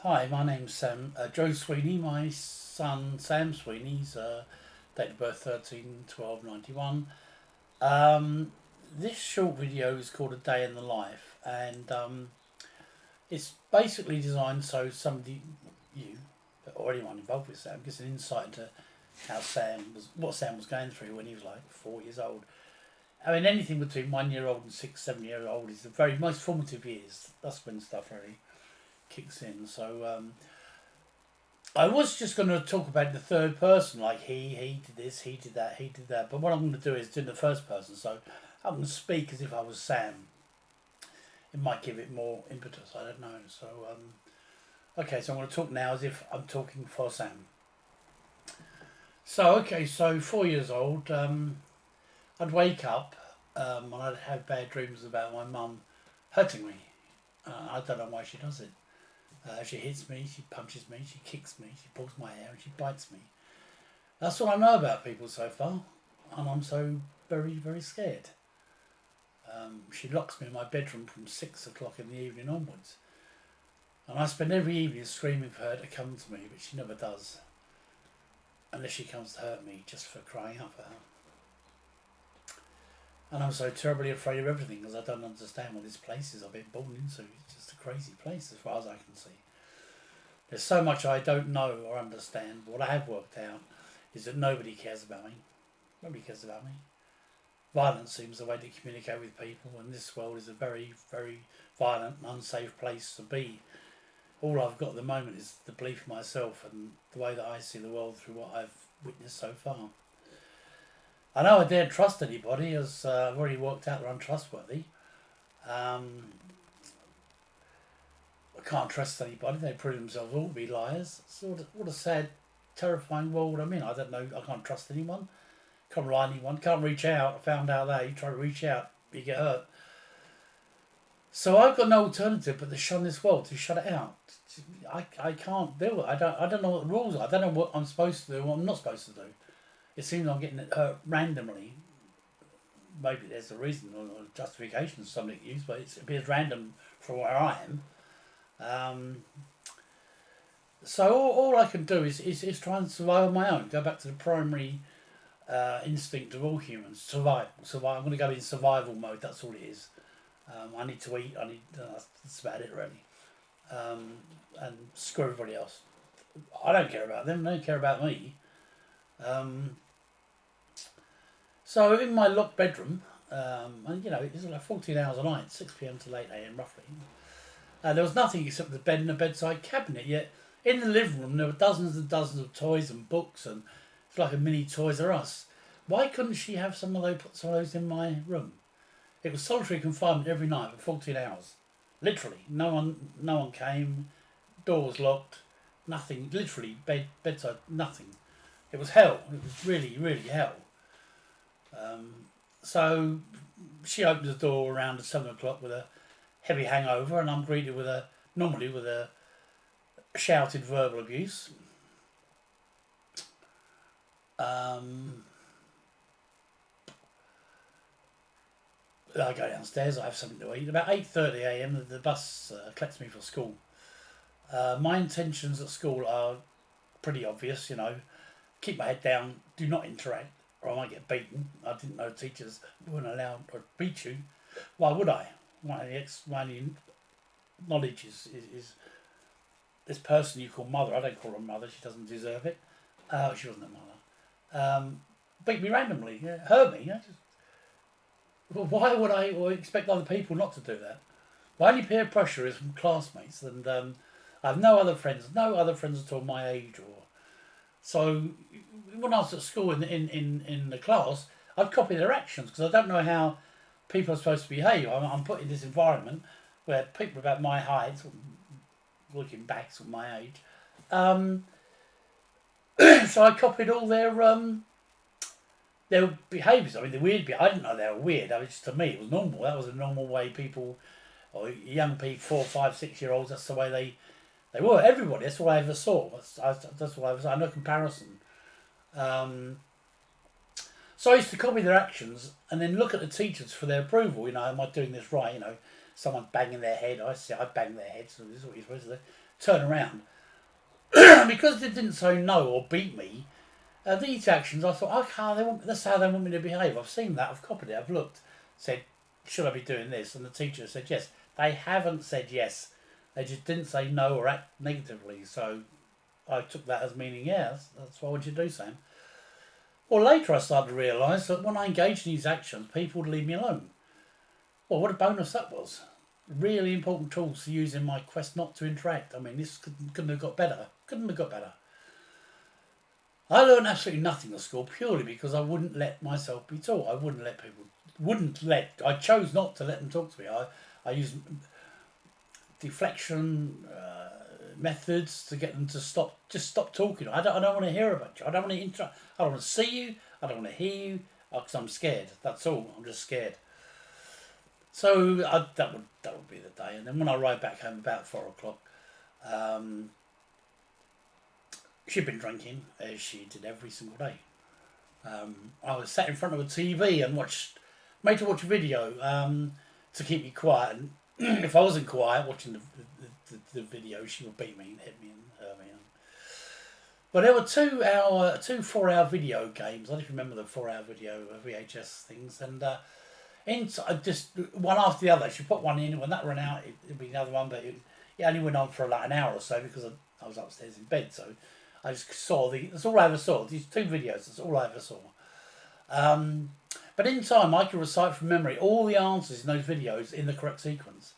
Hi, my name's Sam. Joe Sweeney, my son Sam Sweeney's date of birth 13/12/91. Um, this short video is called A Day in the Life, and it's basically designed so somebody, you, or anyone involved with Sam, gets an insight into what Sam was going through when he was like 4 years old. I mean, anything between 1 year old and 6, 7 year old is the very most formative years. That's when stuff really kicks in. So I was just going to talk about the third person, like he did this, he did that, he did that. But what I'm going to do is do the first person. So I'm going to speak as if I was Sam. It might give it more impetus. I don't know. So okay, so I'm going to talk now as if I'm talking for Sam. So 4 years old, I'd wake up and I'd have bad dreams about my mum hurting me. I don't know why she does it. She hits me, she punches me, she kicks me, she pulls my hair and she bites me. That's all I know about people so far, and I'm so very, very scared. She locks me in my bedroom from 6 o'clock in the evening onwards, and I spend every evening screaming for her to come to me, but she never does, unless she comes to hurt me just for crying out for her. And I'm so terribly afraid of everything because I don't understand what this place is I've been born into. It's just a crazy place as far as I can see. There's so much I don't know or understand, but what I have worked out is that nobody cares about me. Nobody cares about me. Violence seems the way to communicate with people, and this world is a very, very violent and unsafe place to be. All I've got at the moment is the belief in myself and the way that I see the world through what I've witnessed so far. I know I daren't trust anybody, as I've already worked out they're untrustworthy. I can't trust anybody. They prove themselves all to be liars. So what a sad, terrifying world I'm in. I don't know. I can't trust anyone. Can't rely on anyone. Can't reach out. I found out that you try to reach out, you get hurt. So I've got no alternative but to shun this world, to shut it out. I can't do it. I don't know what the rules are. I don't know what I'm supposed to do, what I'm not supposed to do. It seems I'm getting hurt randomly. Maybe there's a reason or justification for something used, but it appears random from where I am. So all I can do is try and survive on my own. Go back to the primary instinct of all humans: survive. I'm going to go in survival mode. That's all it is. I need to eat. That's about it really. And screw everybody else. I don't care about them. They don't care about me. So in my locked bedroom, and it's like 14 hours a night, 6 p.m. to 8 a.m. roughly. There was nothing except the bed and a bedside cabinet. Yet in the living room there were dozens and dozens of toys and books, and it's like a mini Toys R Us. Why couldn't she have some of those in my room? It was solitary confinement every night for 14 hours. Literally, no one came. Door was locked. Nothing. Literally, bedside, nothing. It was hell. It was really, really hell. So she opens the door around 7 o'clock with a heavy hangover, and I'm greeted normally with a shouted verbal abuse. I go downstairs, I have something to eat. About 8:30 a.m. the bus collects me for school. My intentions at school are pretty obvious, keep my head down, do not interact, or I might get beaten. I didn't know teachers weren't allowed to beat you. Why would I? My only knowledge is this person you call mother. I don't call her mother. She doesn't deserve it. She wasn't a mother. Beat me randomly. Hurt me. Well, why would I expect other people not to do that? My only peer pressure is from classmates, and I have no other friends at all my age. So when I was at school in the class, I'd copy their actions because I don't know how people are supposed to behave. I'm put in this environment where people about my height, looking back at my age, so I copied all their behaviours. I mean, the weird bit, I didn't know they were weird. To me, it was normal. That was a normal way people, or young people, 4, 5, 6-year-olds, that's the way they were. Everybody, that's what I ever saw. That's what I was, I had no comparison. So I used to copy their actions and then look at the teachers for their approval. Am I doing this right? Someone's banging their head. I bang their head, so this is what you're supposed to do. turn around. Because they didn't say no or beat me, these actions, I thought, okay, that's how they want me to behave. I've seen that, I've copied it, I've looked, said, should I be doing this? And the teacher said yes. They haven't said yes. They just didn't say no or act negatively. So I took that as meaning, yeah, that's what I want you to do, Sam. Well, later I started to realise that when I engaged in these actions, people would leave me alone. Well, what a bonus that was. Really important tools to use in my quest not to interact. I mean, this couldn't have got better. Couldn't have got better. I learned absolutely nothing at school purely because I wouldn't let myself be taught. I chose not to let them talk to me. I used deflection methods to get them to stop talking. I don't want to hear about you. I don't want to interact. I don't want to see you. I don't want to hear you because I'm scared. That's all. I'm just scared. So that would be the day. And then when I ride back home about 4:00, she'd been drinking as she did every single day. I was sat in front of a TV and made to watch a video to keep me quiet. And if I wasn't quiet watching the video, she would beat me and hit me and hurt me. But there were 2 4-hour video games. I don't remember the 4-hour video VHS things. And just one after the other. She put one in. When that ran out, it'd be another one. But it only went on for like an hour or so because I was upstairs in bed. So I just saw that's all I ever saw. These 2 videos, that's all I ever saw. But in time, I could recite from memory all the answers in those videos in the correct sequence.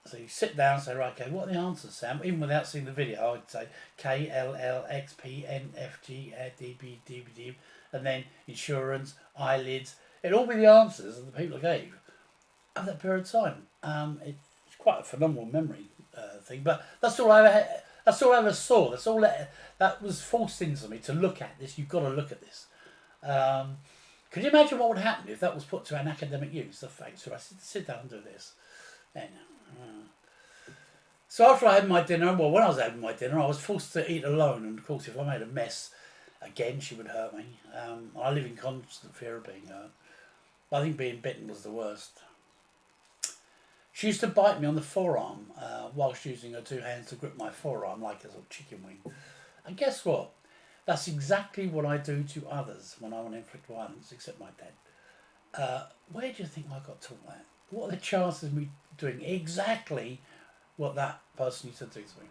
So you sit down and say, right, okay, what are the answers, Sam? Even without seeing the video, I'd say K, L, L, X, P, N, F, G, D, B, D, B, D, and then insurance, eyelids. It'd all be the answers that the people gave at that period of time. It's quite a phenomenal memory thing, but that's all I ever had. That's all I ever saw. That's all that was forced into me to look at this. You've got to look at this. Could you imagine what would happen if that was put to an academic use? The fact, so I sit down and do this. Then, so after I had my dinner, when I was having my dinner, I was forced to eat alone. And of course, if I made a mess, again, she would hurt me. I live in constant fear of being hurt. I think being bitten was the worst. She used to bite me on the forearm whilst using her 2 hands to grip my forearm like a sort of chicken wing. And guess what? That's exactly what I do to others when I want to inflict violence, except my dad. Where do you think I got taught that? What are the chances of me doing exactly what that person used to do to me?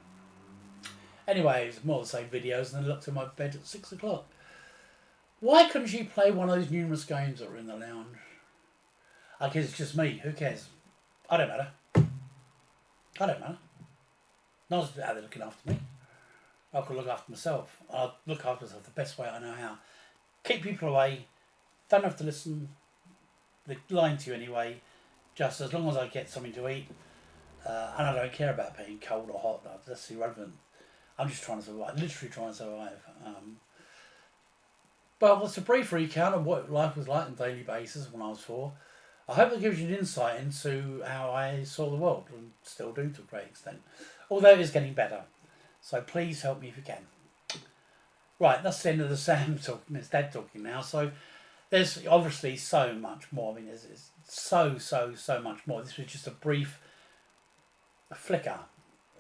Anyway, it's more the same videos, and then I looked at my bed at 6:00. Why couldn't she play one of those numerous games that were in the lounge? I guess it's just me. Who cares? I don't matter. No one's out there looking after me. I could look after myself. I'll look after myself the best way I know how. Keep people away. Don't have to listen. They're lying to you anyway. Just as long as I get something to eat. And I don't care about being cold or hot. That's irrelevant. I'm just trying to survive. Literally trying to survive. Well, that's a brief recount of what life was like on a daily basis when I was 4. I hope that gives you an insight into how I saw the world, and still do to a great extent. Although it is getting better. So please help me if you can. Right, that's the end of the Sam talking. It's Dad talking now. So there's obviously so much more. I mean, there's so much more. This was just a brief flicker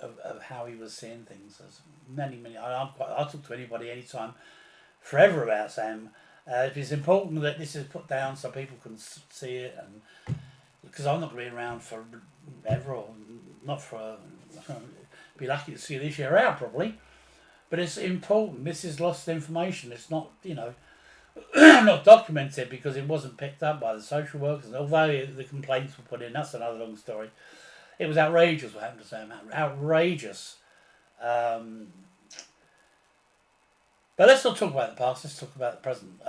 of how he was seeing things. There's many. I'll talk to anybody anytime, forever about Sam. If it's important that this is put down so people can see it, and because I'm not going to be around forever, or not for. Be lucky to see this year out probably, but it's important. This is lost information. It's not, not documented because it wasn't picked up by the social workers. Although the complaints were put in, that's another long story. It was outrageous what happened to Sam. Outrageous. But let's not talk about the past. Let's talk about the present.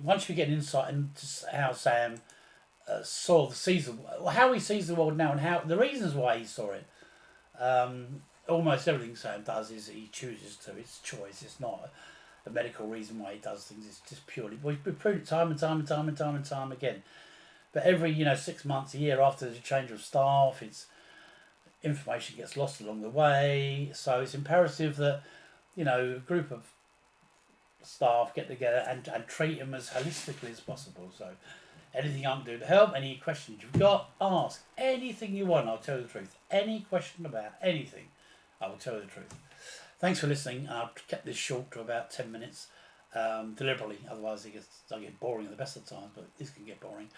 Once you get an insight into how Sam sees how he sees the world now, and how the reasons why he saw it. Almost everything Sam does is he chooses to. It's choice. It's not a medical reason why he does things. It's just purely. We've proved it time and time again. But every 6 months, a year after there's a change of staff, information gets lost along the way. So it's imperative that a group of staff get together and treat them as holistically as possible. So anything I can do to help, any questions you've got, ask anything you want. I'll tell you the truth. Any question about anything. I will tell you the truth. Thanks for listening. I've kept this short to about 10 minutes deliberately, otherwise I get boring at the best of times, but this can get boring.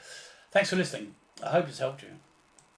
Thanks for listening. I hope it's helped you.